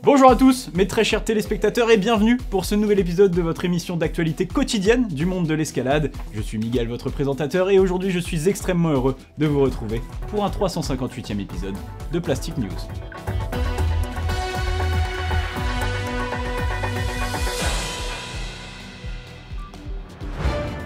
Bonjour à tous, mes très chers téléspectateurs, et bienvenue pour ce nouvel épisode de votre émission d'actualité quotidienne du monde de l'escalade. Je suis Miguel, votre présentateur, et aujourd'hui je suis extrêmement heureux de vous retrouver pour un 358e épisode de Plastic News.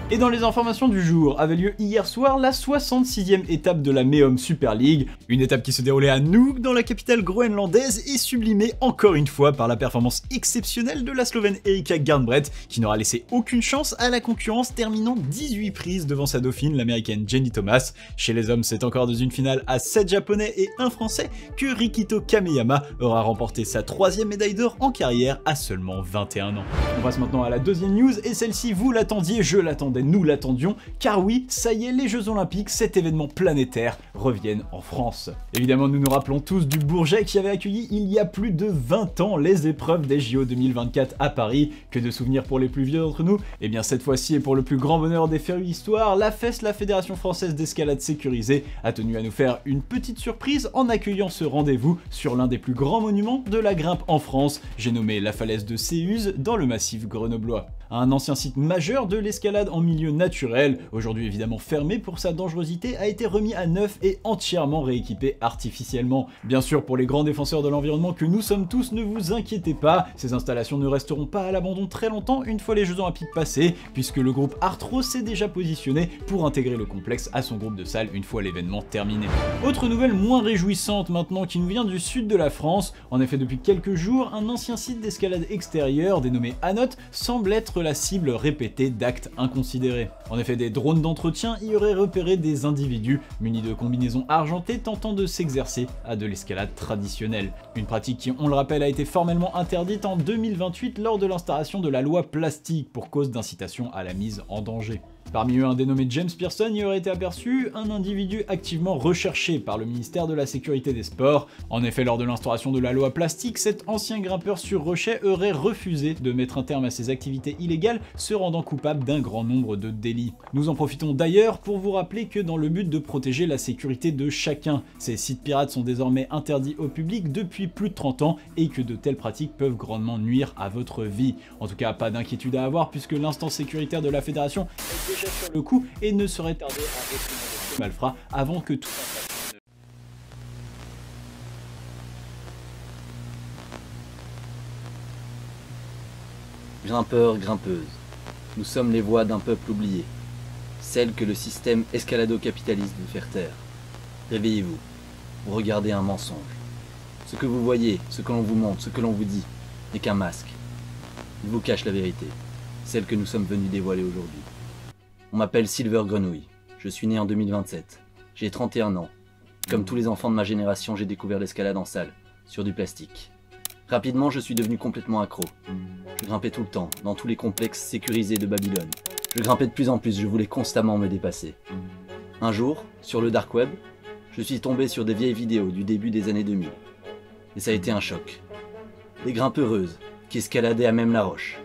Et dans les informations du jour, avait lieu hier soir la 66e étape de la Meom Super League, une étape qui se déroulait à Nuuk dans la capitale groenlandaise et sublimée encore une fois par la performance exceptionnelle de la Slovène Erika Garnbret, qui n'aura laissé aucune chance à la concurrence, terminant 18 prises devant sa dauphine, l'américaine Jenny Thomas. Chez les hommes, c'est encore dans une finale à 7 japonais et 1 français que Rikito Kameyama aura remporté sa 3e médaille d'or en carrière à seulement 21 ans. On passe maintenant à la deuxième news, et celle-ci vous l'attendiez, je l'attendais, nous l'attendions, car oui, ça y est, les Jeux Olympiques, cet événement planétaire, reviennent en France. Évidemment, nous nous rappelons tous du Bourget qui avait accueilli il y a plus de 20 ans les épreuves des JO 2024 à Paris. Que de souvenirs pour les plus vieux d'entre nous. Et bien cette fois-ci, et pour le plus grand bonheur des férus histoires, la FES, la Fédération Française d'Escalade Sécurisée, a tenu à nous faire une petite surprise en accueillant ce rendez-vous sur l'un des plus grands monuments de la grimpe en France, j'ai nommé la falaise de Séuse dans le massif grenoblois. Un ancien site majeur de l'escalade en milieu naturel, aujourd'hui évidemment fermé pour sa dangerosité, a été remis à neuf et entièrement rééquipé artificiellement. Bien sûr, pour les grands défenseurs de l'environnement que nous sommes tous, ne vous inquiétez pas, ces installations ne resteront pas à l'abandon très longtemps une fois les Jeux Olympiques passés, puisque le groupe Arthro s'est déjà positionné pour intégrer le complexe à son groupe de salles une fois l'événement terminé. Autre nouvelle moins réjouissante maintenant qui nous vient du sud de la France. En effet, depuis quelques jours, un ancien site d'escalade extérieure dénommé Anot semble être la cible répétée d'actes inconsidérés. En effet, des drones d'entretien y auraient repéré des individus munis de combinaisons argentées tentant de s'exercer à de l'escalade traditionnelle. Une pratique qui, on le rappelle, a été formellement interdite en 2028 lors de l'instauration de la loi plastique pour cause d'incitation à la mise en danger. Parmi eux, un dénommé James Pearson y aurait été aperçu, un individu activement recherché par le ministère de la Sécurité des Sports. En effet, lors de l'instauration de la loi plastique, cet ancien grimpeur sur rocher aurait refusé de mettre un terme à ses activités illégales, se rendant coupable d'un grand nombre de délits. Nous en profitons d'ailleurs pour vous rappeler que dans le but de protéger la sécurité de chacun, ces sites pirates sont désormais interdits au public depuis plus de 30 ans et que de telles pratiques peuvent grandement nuire à votre vie. En tout cas, pas d'inquiétude à avoir puisque l'instance sécuritaire de la fédération est déjà sur le coup et ne saurait tarder à réprimer les malfrats avant que tout Grimpeurs, grimpeuses, nous sommes les voix d'un peuple oublié, celles que le système escalado-capitaliste veut faire taire. Réveillez-vous, vous regardez un mensonge. Ce que vous voyez, ce que l'on vous montre, ce que l'on vous dit, n'est qu'un masque. Il vous cache la vérité, celle que nous sommes venus dévoiler aujourd'hui. On m'appelle Silver Grenouille, je suis né en 2027, j'ai 31 ans. Comme tous les enfants de ma génération, j'ai découvert l'escalade en salle, sur du plastique. Rapidement, je suis devenu complètement accro. Je grimpais tout le temps, dans tous les complexes sécurisés de Babylone. Je grimpais de plus en plus, je voulais constamment me dépasser. Un jour, sur le dark web, je suis tombé sur des vieilles vidéos du début des années 2000. Et ça a été un choc. Des grimpeuses qui escaladaient à même la roche.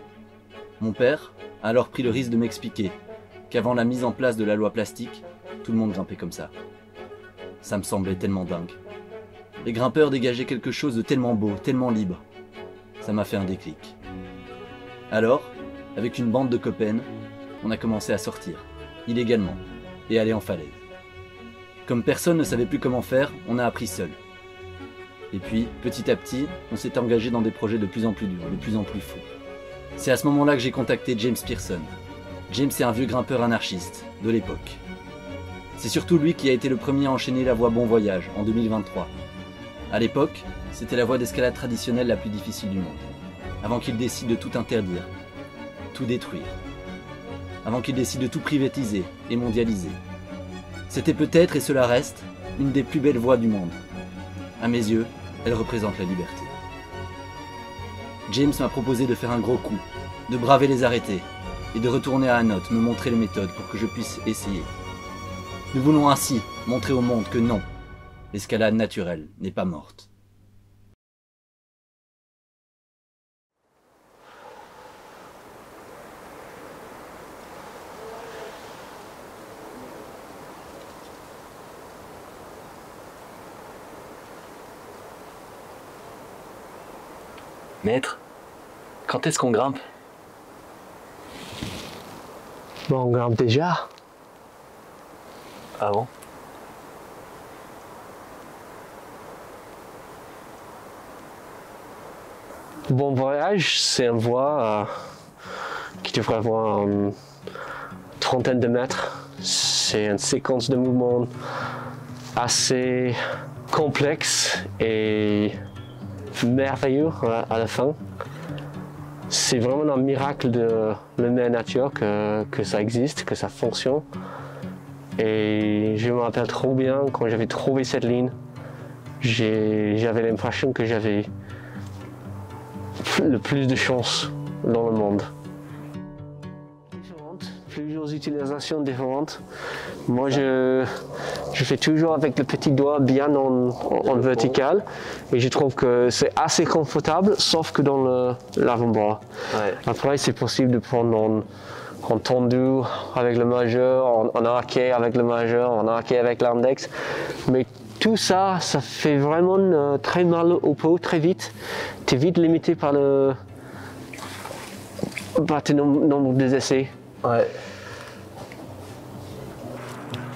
Mon père a alors pris le risque de m'expliquer qu'avant la mise en place de la loi plastique, tout le monde grimpait comme ça. Ça me semblait tellement dingue. Les grimpeurs dégageaient quelque chose de tellement beau, tellement libre. Ça m'a fait un déclic. Alors, avec une bande de copains, on a commencé à sortir, illégalement, et aller en falaise. Comme personne ne savait plus comment faire, on a appris seul. Et puis, petit à petit, on s'est engagé dans des projets de plus en plus durs, de plus en plus fous. C'est à ce moment-là que j'ai contacté James Pearson. James est un vieux grimpeur anarchiste, de l'époque. C'est surtout lui qui a été le premier à enchaîner la voie Bon Voyage, en 2023. À l'époque, c'était la voie d'escalade traditionnelle la plus difficile du monde. Avant qu'il décide de tout interdire, tout détruire. Avant qu'il décide de tout privatiser et mondialiser. C'était peut-être, et cela reste, une des plus belles voies du monde. À mes yeux, elle représente la liberté. James m'a proposé de faire un gros coup, de braver les arrêtés, et de retourner à Anot me montrer les méthodes pour que je puisse essayer. Nous voulons ainsi montrer au monde que non, l'escalade naturelle n'est pas morte. Maître, quand est-ce qu'on grimpe? Bon, on grimpe déjà. Ah bon? Bon voyage, c'est un voie qui devrait avoir une trentaine de mètres. C'est une séquence de mouvements assez complexe et merveilleux à la fin. C'est vraiment un miracle de la nature que ça existe, que ça fonctionne. Et je me rappelle trop bien quand j'avais trouvé cette ligne, j'avais l'impression que j'avais le plus de chance dans le monde. Plusieurs utilisations différentes. Moi, je fais toujours avec le petit doigt bien en vertical et je trouve que c'est assez confortable, sauf que dans l'avant-bras. Ouais. Après, c'est possible de prendre en tendu avec le majeur, en arqué avec le majeur, en arqué avec l'index. Mais tout ça, ça fait vraiment très mal au pot, très vite. Tu es vite limité par tes nombre d'essais. Ouais.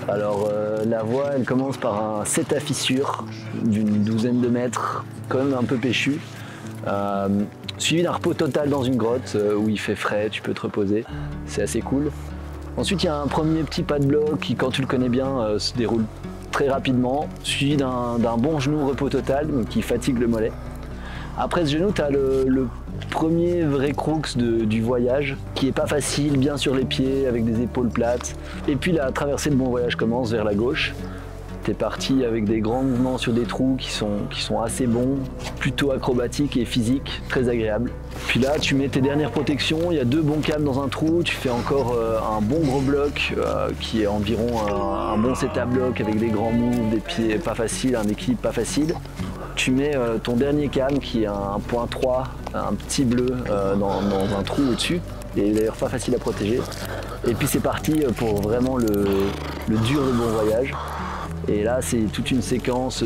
Alors la voie, elle commence par un set à fissures d'une douzaine de mètres, quand même un peu péchu, suivi d'un repos total dans une grotte où il fait frais, tu peux te reposer, c'est assez cool. Ensuite il y a un premier petit pas de bloc qui, quand tu le connais bien, se déroule très rapidement, suivi d'un bon genou repos total, donc qui fatigue le mollet. Après ce genou, tu as le premier vrai crux du voyage, qui est pas facile, bien sur les pieds, avec des épaules plates. Et puis la traversée de bon voyage commence vers la gauche. T'es parti avec des grands mouvements sur des trous qui sont assez bons, plutôt acrobatiques et physiques, très agréables. Puis là, tu mets tes dernières protections, il y a 2 bons câbles dans un trou, tu fais encore un bon gros bloc qui est environ un bon setup bloc avec des grands moves, des pieds pas faciles, un équilibre pas facile. Tu mets ton dernier cam qui est un point 3, un petit bleu dans un trou au-dessus, et d'ailleurs pas facile à protéger. Et puis c'est parti pour vraiment le dur de bon voyage. Et là c'est toute une séquence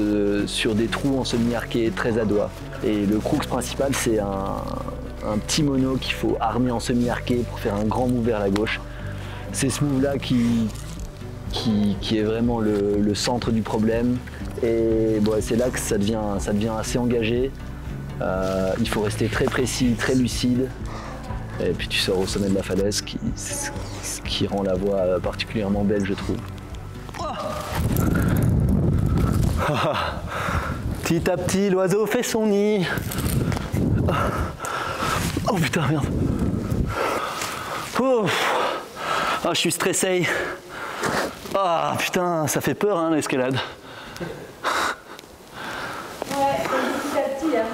sur des trous en semi-arqué très à doigt. Et le crux principal c'est un petit mono qu'il faut armer en semi-arqué pour faire un grand move vers la gauche. C'est ce move là qui est vraiment le centre du problème. Et bon, c'est là que ça devient assez engagé. Il faut rester très précis, très lucide. Et puis tu sors au sommet de la falaise, ce qui rend la voie particulièrement belle, je trouve. Petit à petit, l'oiseau fait son nid. Oh putain, merde. Oh, je suis stressé. Ah putain, ça fait peur hein, l'escalade. Ouais, petit à petit. Hein.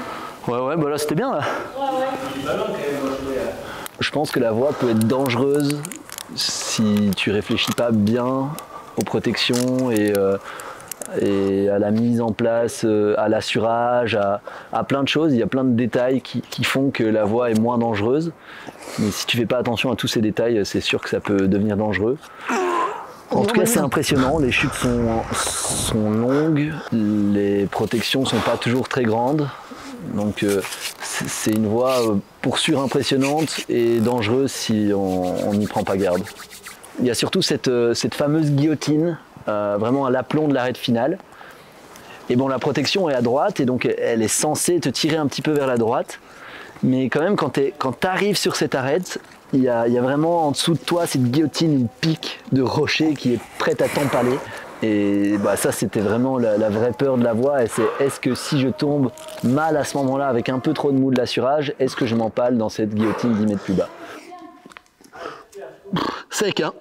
Ouais, bah là c'était bien là. Ouais. Je pense que la voie peut être dangereuse si tu réfléchis pas bien aux protections et à la mise en place, à l'assurage, à plein de choses. Il y a plein de détails qui font que la voie est moins dangereuse. Mais si tu fais pas attention à tous ces détails, c'est sûr que ça peut devenir dangereux. En tout cas, c'est impressionnant. Les chutes sont longues, les protections sont pas toujours très grandes. Donc c'est une voie pour sûr impressionnante et dangereuse si on n'y prend pas garde. Il y a surtout cette fameuse guillotine, vraiment à l'aplomb de l'arête finale. Et bon, la protection est à droite et donc elle est censée te tirer un petit peu vers la droite. Mais quand même, quand tu arrives sur cette arête, il y a vraiment en dessous de toi cette guillotine, une pique de rocher qui est prête à t'empaler. Et bah, ça, c'était vraiment la vraie peur de la voie. Et c'est est-ce que si je tombe mal à ce moment-là, avec un peu trop de mou de l'assurage, est-ce que je m'empale dans cette guillotine 10 mètres plus bas? Sec, hein?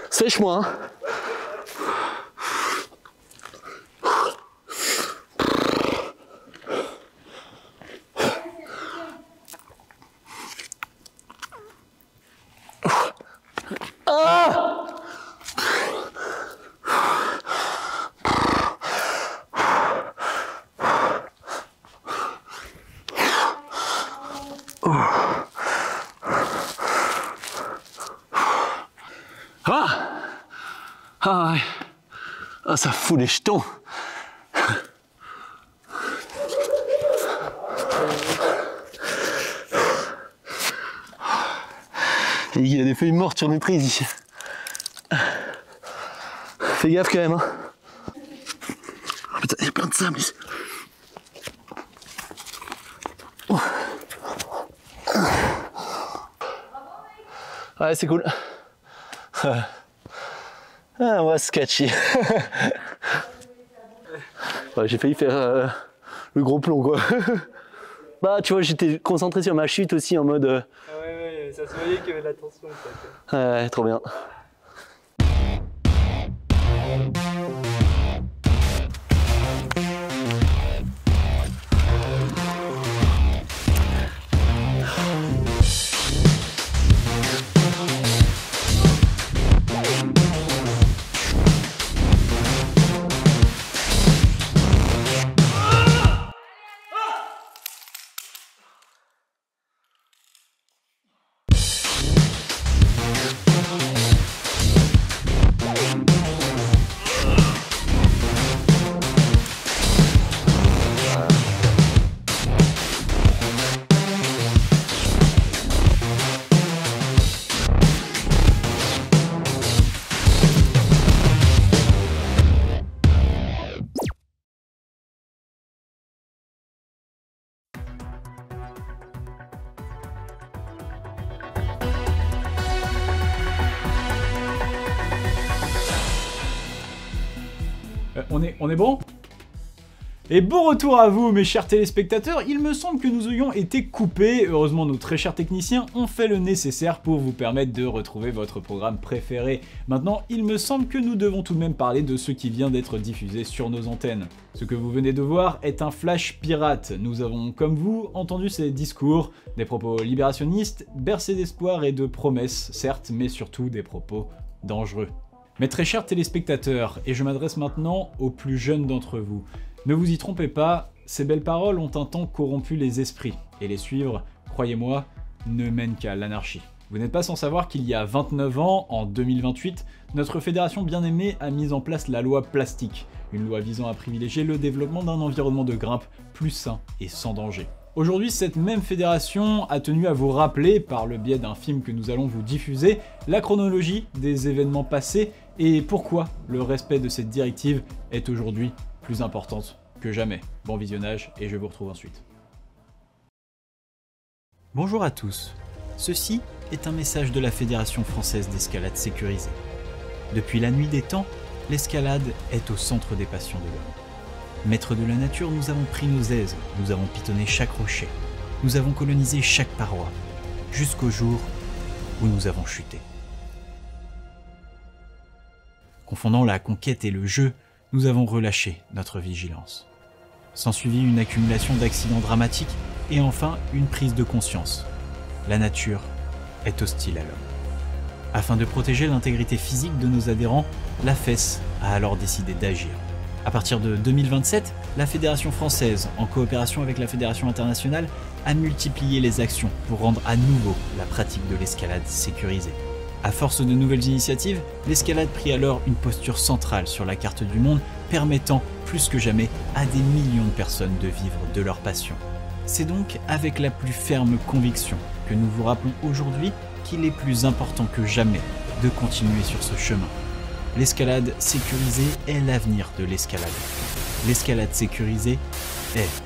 Sèche-moi, hein? Ah! Ah ouais. Ah, ça fout les jetons. Il y a des feuilles mortes sur mes prises ici. Fais gaffe quand même, hein. Oh, putain, il y a plein de sable ici. Oh. Ouais, c'est cool. Ah ouais, sketchy. Ouais, j'ai failli faire le gros plomb, quoi. Bah, tu vois, j'étais concentré sur ma chute aussi en mode. Ah ouais, ça se voyait qu'il y avait de la tension. Ouais, trop bien. On est bon? Et bon retour à vous mes chers téléspectateurs, il me semble que nous ayons été coupés, heureusement nos très chers techniciens ont fait le nécessaire pour vous permettre de retrouver votre programme préféré. Maintenant, il me semble que nous devons tout de même parler de ce qui vient d'être diffusé sur nos antennes. Ce que vous venez de voir est un flash pirate, nous avons comme vous entendu ces discours, des propos libérationnistes, bercés d'espoir et de promesses, certes, mais surtout des propos dangereux. Mes très chers téléspectateurs, et je m'adresse maintenant aux plus jeunes d'entre vous, ne vous y trompez pas, ces belles paroles ont un temps corrompu les esprits, et les suivre, croyez-moi, ne mène qu'à l'anarchie. Vous n'êtes pas sans savoir qu'il y a 29 ans, en 2028, notre fédération bien-aimée a mis en place la loi plastique, une loi visant à privilégier le développement d'un environnement de grimpe plus sain et sans danger. Aujourd'hui, cette même fédération a tenu à vous rappeler, par le biais d'un film que nous allons vous diffuser, la chronologie des événements passés et pourquoi le respect de cette directive est aujourd'hui plus importante que jamais. Bon visionnage et je vous retrouve ensuite. Bonjour à tous, ceci est un message de la Fédération française d'escalade sécurisée. Depuis la nuit des temps, l'escalade est au centre des passions de l'homme. Maîtres de la nature, nous avons pris nos aises, nous avons pitonné chaque rocher, nous avons colonisé chaque paroi, jusqu'au jour où nous avons chuté. Confondant la conquête et le jeu, nous avons relâché notre vigilance. S'ensuivit une accumulation d'accidents dramatiques et enfin une prise de conscience. La nature est hostile à l'homme. Afin de protéger l'intégrité physique de nos adhérents, la FES a alors décidé d'agir. À partir de 2027, la Fédération française, en coopération avec la Fédération internationale, a multiplié les actions pour rendre à nouveau la pratique de l'escalade sécurisée. À force de nouvelles initiatives, l'escalade prit alors une posture centrale sur la carte du monde, permettant plus que jamais à des millions de personnes de vivre de leur passion. C'est donc avec la plus ferme conviction que nous vous rappelons aujourd'hui qu'il est plus important que jamais de continuer sur ce chemin. L'escalade sécurisée est l'avenir de l'escalade. L'escalade sécurisée est...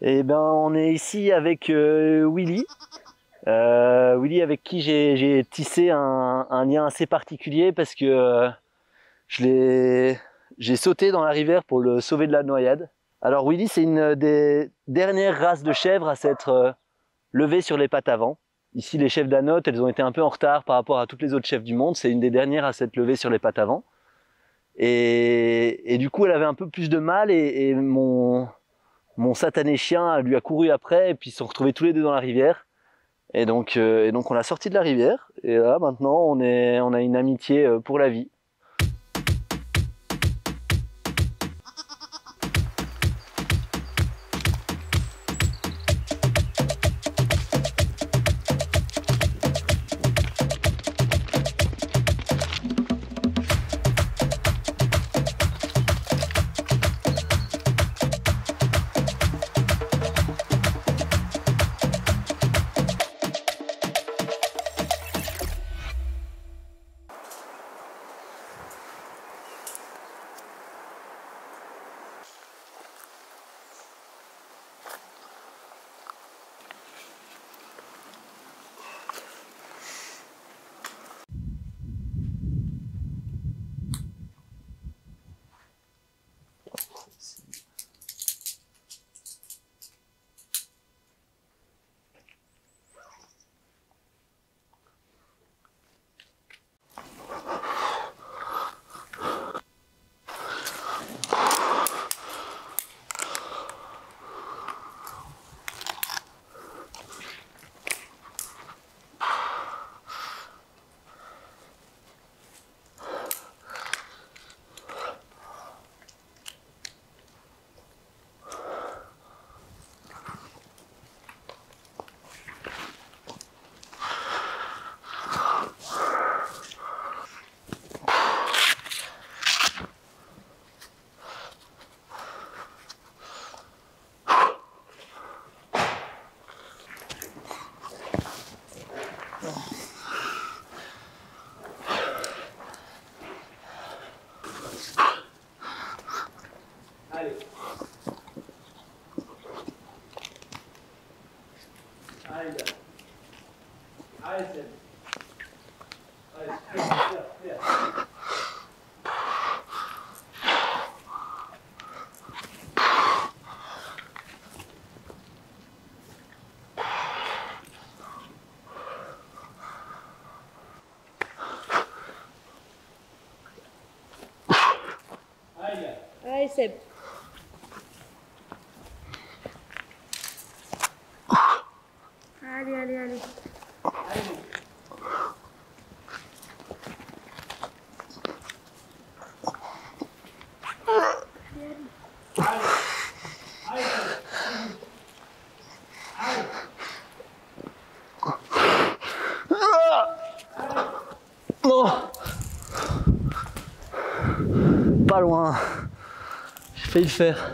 Eh ben, on est ici avec Willy. Willy avec qui j'ai tissé un lien assez particulier parce que j'ai sauté dans la rivière pour le sauver de la noyade. Alors Willy, c'est une des dernières races de chèvres à s'être levée sur les pattes avant. Ici, les chèvres danotes, elles ont été un peu en retard par rapport à toutes les autres chèvres du monde. C'est une des dernières à s'être levée sur les pattes avant. Et du coup, elle avait un peu plus de mal et mon satané chien lui a couru après et puis ils se sont retrouvés tous les deux dans la rivière. Et donc on l'a sorti de la rivière. Et là, maintenant, on a une amitié pour la vie. Allez. Allez, gars. Allez, Seb. Allez, faire. Allez, gars. Allez, Seb. Allez, allez, allez. Non. Pas loin. J'ai failli le faire.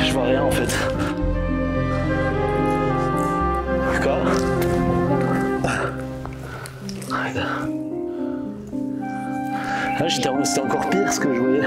Je vois rien en fait. Quoi? Ah, c'était encore pire ce que je voyais.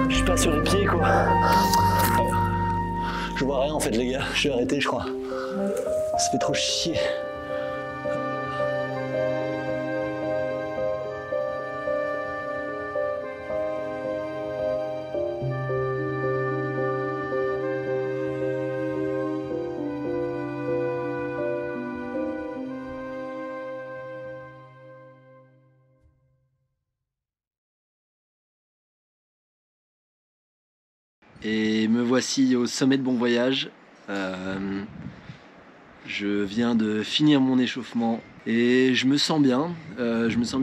Je suis pas sur les pieds quoi. Je vois rien en fait les gars, je vais arrêter je crois. Ça fait trop chier. Et me voici au sommet de Bon Voyage. Je viens de finir mon échauffement et je me sens bien.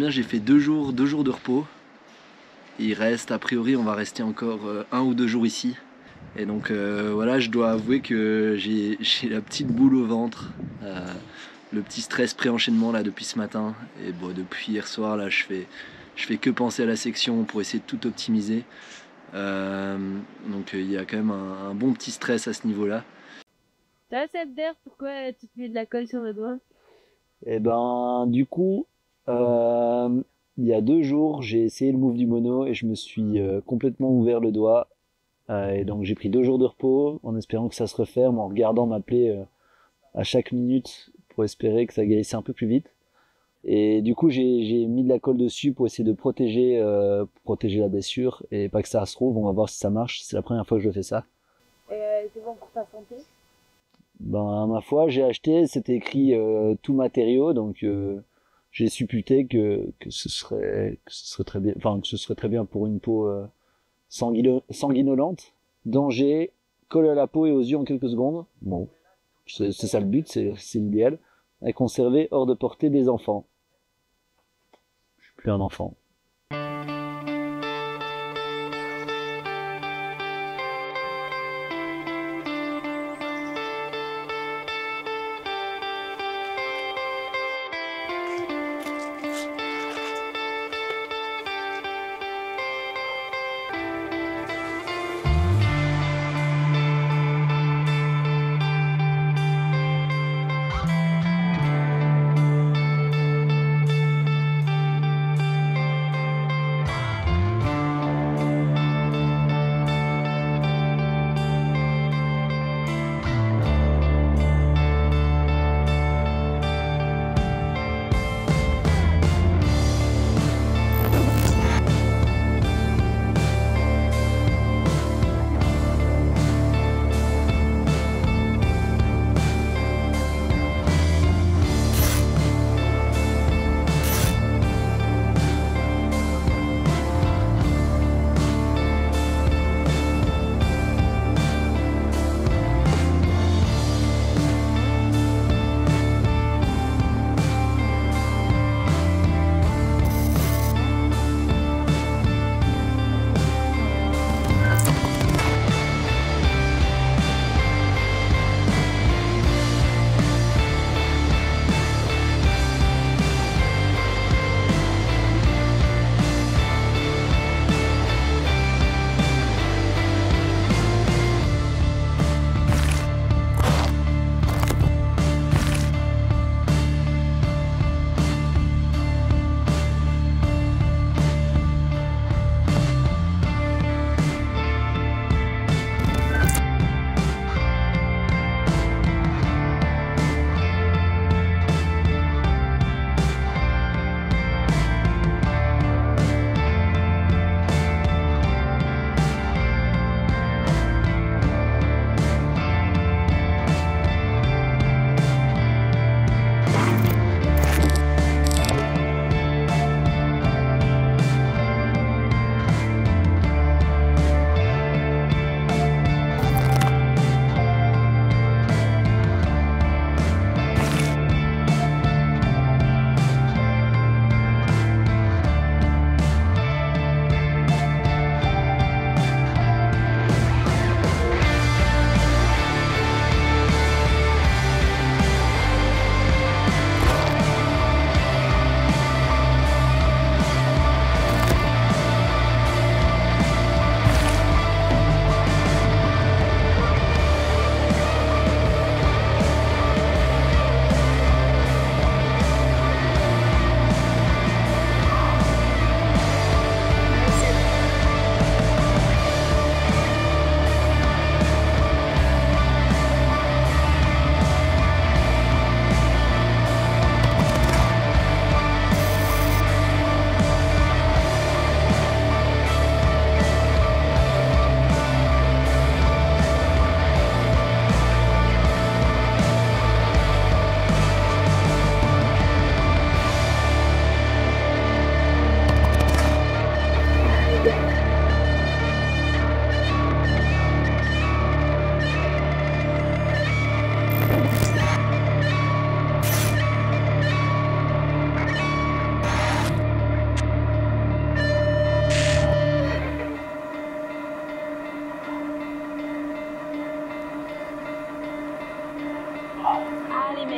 J'ai fait deux jours de repos. Il reste, a priori, on va rester encore 1 ou 2 jours ici. Et donc voilà, je dois avouer que j'ai la petite boule au ventre. Le petit stress pré-enchaînement là depuis ce matin. Et bon, depuis hier soir, là, je fais que penser à la section pour essayer de tout optimiser. Donc il y a quand même un bon petit stress à ce niveau-là. T'as cette d'air, pourquoi tu te mets de la colle sur le doigt? Et ben du coup, il y a 2 jours, j'ai essayé le move du mono et je me suis complètement ouvert le doigt. Et donc j'ai pris 2 jours de repos en espérant que ça se referme, en regardant ma plaie à chaque minute pour espérer que ça guérisse un peu plus vite. Et du coup j'ai mis de la colle dessus pour essayer de protéger la blessure et pas que ça se trouve. On va voir si ça marche, c'est la première fois que je fais ça. C'est bon pour ta santé? Ben ma foi, j'ai acheté, c'était écrit tout matériau, donc j'ai supputé que ce serait très bien, enfin que ce serait très bien pour une peau sanguinolente. Danger, colle à la peau et aux yeux en quelques secondes. Bon, c'est ça le but, c'est l'idéal. À conserver hors de portée des enfants. Je suis plus un enfant.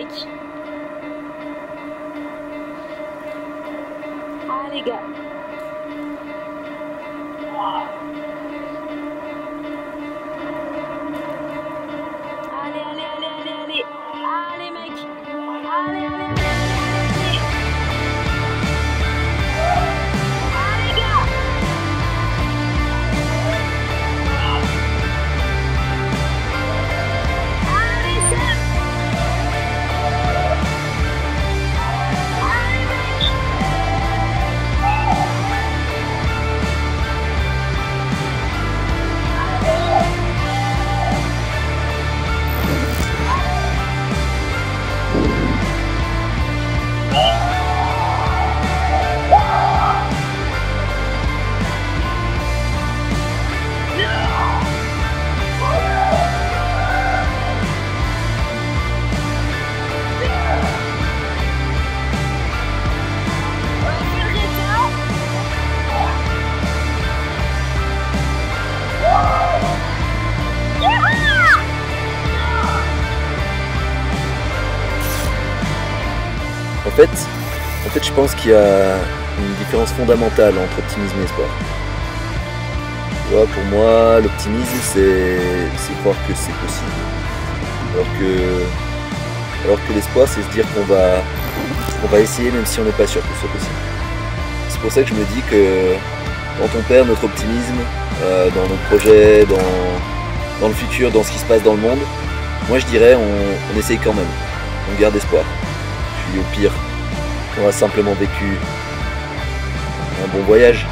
mec. Ah les gars. Allez, allez, allez, allez, allez. Allez mec. Allez, allez, allez, allez. Allez les gars. Allez Seb. Allez mec. En fait, je pense qu'il y a une différence fondamentale entre optimisme et espoir. Tu vois, pour moi, l'optimisme, c'est croire que c'est possible. Alors que l'espoir, c'est se dire qu'on va essayer même si on n'est pas sûr que ce soit possible. C'est pour ça que je me dis que quand on perd notre optimisme dans nos projets, dans le futur, dans ce qui se passe dans le monde, moi je dirais on essaye quand même, on garde espoir. Puis au pire, on a simplement vécu un bon voyage.